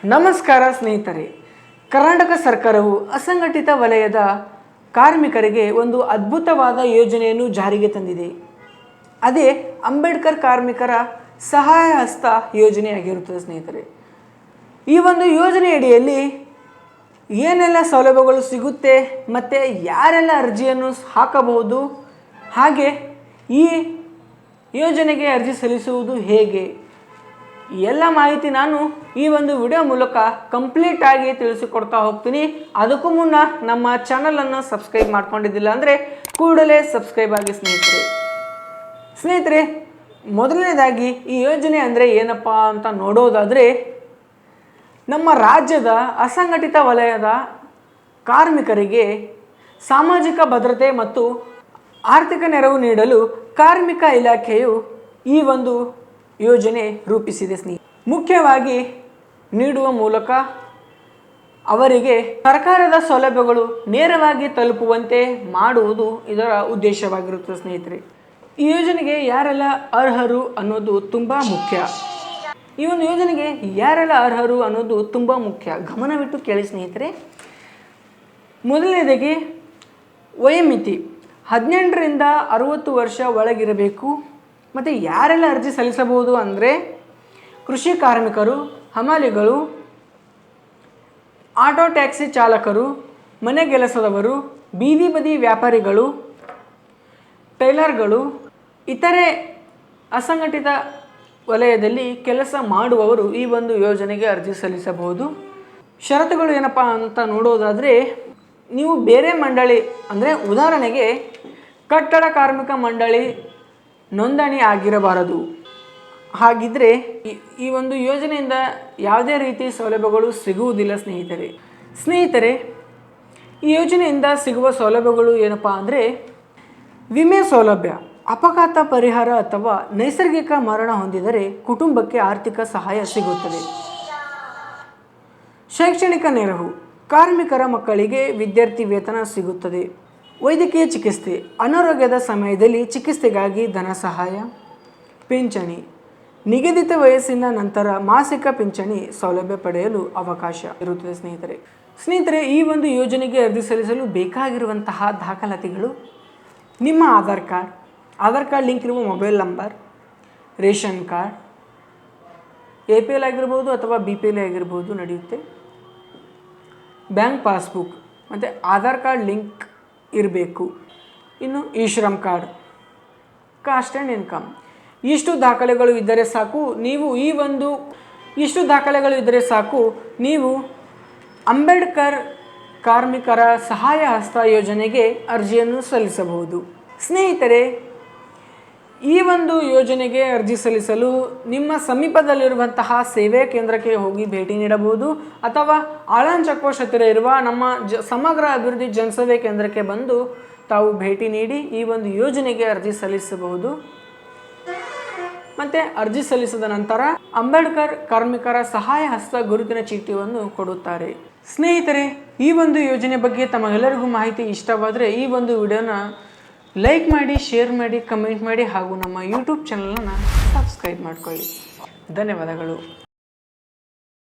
ನಮಸ್ಕಾರ ಸ್ನೇಹಿತರೆ. ಕರ್ನಾಟಕ ಸರ್ಕಾರವು ಅಸಂಘಟಿತ ವಲಯದ ಕಾರ್ಮಿಕರಿಗೆ ಒಂದು ಅದ್ಭುತವಾದ ಯೋಜನೆಯನ್ನು ಜಾರಿಗೆ ತಂದಿದೆ. ಅದೇ ಅಂಬೇಡ್ಕರ್ ಕಾರ್ಮಿಕರ ಸಹಾಯ ಹಸ್ತ ಯೋಜನೆಯಾಗಿರುತ್ತದೆ ಸ್ನೇಹಿತರೆ. ಈ ಒಂದು ಯೋಜನೆಯಡಿಯಲ್ಲಿ ಏನೆಲ್ಲ ಸೌಲಭ್ಯಗಳು ಸಿಗುತ್ತೆ ಮತ್ತು ಯಾರೆಲ್ಲ ಅರ್ಜಿಯನ್ನು ಹಾಕಬಹುದು, ಹಾಗೆ ಈ ಯೋಜನೆಗೆ ಅರ್ಜಿ ಸಲ್ಲಿಸುವುದು ಹೇಗೆ, ಎಲ್ಲ ಮಾಹಿತಿ ನಾನು ಈ ಒಂದು ವಿಡಿಯೋ ಮೂಲಕ ಕಂಪ್ಲೀಟ್ ಆಗಿ ತಿಳಿಸಿಕೊಡ್ತಾ ಹೋಗ್ತೀನಿ. ಅದಕ್ಕೂ ಮುನ್ನ ನಮ್ಮ ಚಾನಲನ್ನು ಸಬ್ಸ್ಕ್ರೈಬ್ ಮಾಡ್ಕೊಂಡಿದ್ದಿಲ್ಲ ಅಂದರೆ ಕೂಡಲೇ ಸಬ್ಸ್ಕ್ರೈಬ್ ಆಗಿ ಸ್ನೇಹಿತರೆ. ಮೊದಲನೇದಾಗಿ ಈ ಯೋಜನೆ ಅಂದರೆ ಏನಪ್ಪ ಅಂತ ನೋಡೋದಾದರೆ, ನಮ್ಮ ರಾಜ್ಯದ ಅಸಂಘಟಿತ ವಲಯದ ಕಾರ್ಮಿಕರಿಗೆ ಸಾಮಾಜಿಕ ಭದ್ರತೆ ಮತ್ತು ಆರ್ಥಿಕ ನೆರವು ನೀಡಲು ಕಾರ್ಮಿಕ ಇಲಾಖೆಯು ಈ ಒಂದು ಯೋಜನೆ ರೂಪಿಸಿದೆ ಮುಖ್ಯವಾಗಿ ನೀಡುವ ಮೂಲಕ ಅವರಿಗೆ ಸರ್ಕಾರದ ಸೌಲಭ್ಯಗಳು ನೇರವಾಗಿ ತಲುಪುವಂತೆ ಮಾಡುವುದು ಇದರ ಉದ್ದೇಶವಾಗಿರುತ್ತದೆ ಸ್ನೇಹಿತರೆ. ಈ ಯೋಜನೆಗೆ ಯಾರೆಲ್ಲ ಅರ್ಹರು ಅನ್ನೋದು ತುಂಬ ಮುಖ್ಯ. ಈ ಒಂದು ಯೋಜನೆಗೆ ಯಾರೆಲ್ಲ ಅರ್ಹರು ಅನ್ನೋದು ತುಂಬ ಮುಖ್ಯ, ಗಮನವಿಟ್ಟು ಕೇಳಿ ಸ್ನೇಹಿತರೆ. ಮೊದಲನೇದಾಗಿ ವಯೋಮಿತಿ 18ರಿಂದ 60 ವರ್ಷ ಒಳಗಿರಬೇಕು. ಮತ್ತು ಯಾರೆಲ್ಲ ಅರ್ಜಿ ಸಲ್ಲಿಸಬಹುದು ಅಂದರೆ ಕೃಷಿ ಕಾರ್ಮಿಕರು, ಹಮಾಲಿಗಳು, ಆಟೋ ಟ್ಯಾಕ್ಸಿ ಚಾಲಕರು, ಮನೆ ಕೆಲಸದವರು, ಬೀದಿ ಬದಿ ವ್ಯಾಪಾರಿಗಳು, ಟೈಲರ್ಗಳು, ಇತರೆ ಅಸಂಘಟಿತ ವಲಯದಲ್ಲಿ ಕೆಲಸ ಮಾಡುವವರು ಈ ಒಂದು ಯೋಜನೆಗೆ ಅರ್ಜಿ ಸಲ್ಲಿಸಬಹುದು. ಷರತ್ತುಗಳು ಏನಪ್ಪ ಅಂತ ನೋಡೋದಾದರೆ, ನೀವು ಬೇರೆ ಮಂಡಳಿ ಅಂದರೆ ಉದಾಹರಣೆಗೆ ಕಟ್ಟಡ ಕಾರ್ಮಿಕ ಮಂಡಳಿ ನೋಂದಣಿ ಆಗಿರಬಾರದು. ಹಾಗಿದ್ದರೆ ಈ ಒಂದು ಯೋಜನೆಯಿಂದ ಯಾವುದೇ ರೀತಿ ಸೌಲಭ್ಯಗಳು ಸಿಗುವುದಿಲ್ಲ ಸ್ನೇಹಿತರೆ. ಈ ಯೋಜನೆಯಿಂದ ಸಿಗುವ ಸೌಲಭ್ಯಗಳು ಏನಪ್ಪ ಅಂದರೆ, ವಿಮೆ ಸೌಲಭ್ಯ, ಅಪಘಾತ ಪರಿಹಾರ ಅಥವಾ ನೈಸರ್ಗಿಕ ಮರಣ ಹೊಂದಿದರೆ ಕುಟುಂಬಕ್ಕೆ ಆರ್ಥಿಕ ಸಹಾಯ ಸಿಗುತ್ತದೆ. ಶೈಕ್ಷಣಿಕ ನೆರವು, ಕಾರ್ಮಿಕರ ಮಕ್ಕಳಿಗೆ ವಿದ್ಯಾರ್ಥಿ ವೇತನ ಸಿಗುತ್ತದೆ. ವೈದ್ಯಕೀಯ ಚಿಕಿತ್ಸೆ, ಅನಾರೋಗ್ಯದ ಸಮಯದಲ್ಲಿ ಚಿಕಿತ್ಸೆಗಾಗಿ ಧನ ಸಹಾಯ. ಪಿಂಚಣಿ, ನಿಗದಿತ ವಯಸ್ಸಿನ ನಂತರ ಮಾಸಿಕ ಪಿಂಚಣಿ ಸೌಲಭ್ಯ ಪಡೆಯಲು ಅವಕಾಶ ಇರುತ್ತದೆ ಸ್ನೇಹಿತರೆ. ಈ ಒಂದು ಯೋಜನೆಗೆ ಅರ್ಜಿ ಸಲ್ಲಿಸಲು ಬೇಕಾಗಿರುವಂತಹ ದಾಖಲಾತಿಗಳು: ನಿಮ್ಮ ಆಧಾರ್ ಕಾರ್ಡ್ ಲಿಂಕ್ ಇರುವ mobile number, ration card, APL ಆಗಿರ್ಬೋದು ಅಥವಾ BPL ಆಗಿರ್ಬೋದು ನಡೆಯುತ್ತೆ, ಬ್ಯಾಂಕ್ ಪಾಸ್ಬುಕ್ ಮತ್ತು ಆಧಾರ್ ಕಾರ್ಡ್ ಲಿಂಕ್ ಇರಬೇಕು. ಇನ್ನು Shram card, cost and income. ಇಷ್ಟು ದಾಖಲೆಗಳು ಇದ್ದರೆ ಸಾಕು ನೀವು ಅಂಬೇಡ್ಕರ್ ಕಾರ್ಮಿಕರ ಸಹಾಯ ಹಸ್ತ ಯೋಜನೆಗೆ ಅರ್ಜಿಯನ್ನು ಸಲ್ಲಿಸಬಹುದು. ಸ್ನೇಹಿತರೆ, ಈ ಒಂದು ಯೋಜನೆಗೆ ಅರ್ಜಿ ಸಲ್ಲಿಸಲು ನಿಮ್ಮ ಸಮೀಪದಲ್ಲಿರುವಂತಹ ಸೇವೆ ಕೇಂದ್ರಕ್ಕೆ ಹೋಗಿ ಭೇಟಿ ನೀಡಬಹುದು, ಅಥವಾ ಆಳನ್ ಚೆಕ್ಪೋಸ್ಟ್ ಹತ್ತಿರ ಇರುವ ನಮ್ಮ ಸಮಗ್ರ ಅಭಿವೃದ್ಧಿ ಜನಸೇವೆ ಕೇಂದ್ರಕ್ಕೆ ಬಂದು ತಾವು ಭೇಟಿ ನೀಡಿ ಈ ಒಂದು ಯೋಜನೆಗೆ ಅರ್ಜಿ ಸಲ್ಲಿಸಬಹುದು. ಮತ್ತು ಅರ್ಜಿ ಸಲ್ಲಿಸಿದ ನಂತರ ಅಂಬೇಡ್ಕರ್ ಕಾರ್ಮಿಕರ ಸಹಾಯ ಹಸ್ತ ಗುರುತಿನ ಚೀಟಿಯನ್ನು ಕೊಡುತ್ತಾರೆ. ಸ್ನೇಹಿತರೆ, ಈ ಒಂದು ಯೋಜನೆ ಬಗ್ಗೆ ತಮಗೆಲ್ಲರಿಗೂ ಮಾಹಿತಿ ಇಷ್ಟವಾದರೆ ಈ ಒಂದು ವಿಡಿಯೋನ ಲೈಕ್ ಮಾಡಿ, ಶೇರ್ ಮಾಡಿ, ಕಮೆಂಟ್ ಮಾಡಿ ಹಾಗೂ ನಮ್ಮ ಯೂಟ್ಯೂಬ್ ಚಾನಲನ್ನು ಸಬ್ಸ್ಕ್ರೈಬ್ ಮಾಡ್ಕೊಳ್ಳಿ. ಧನ್ಯವಾದಗಳು.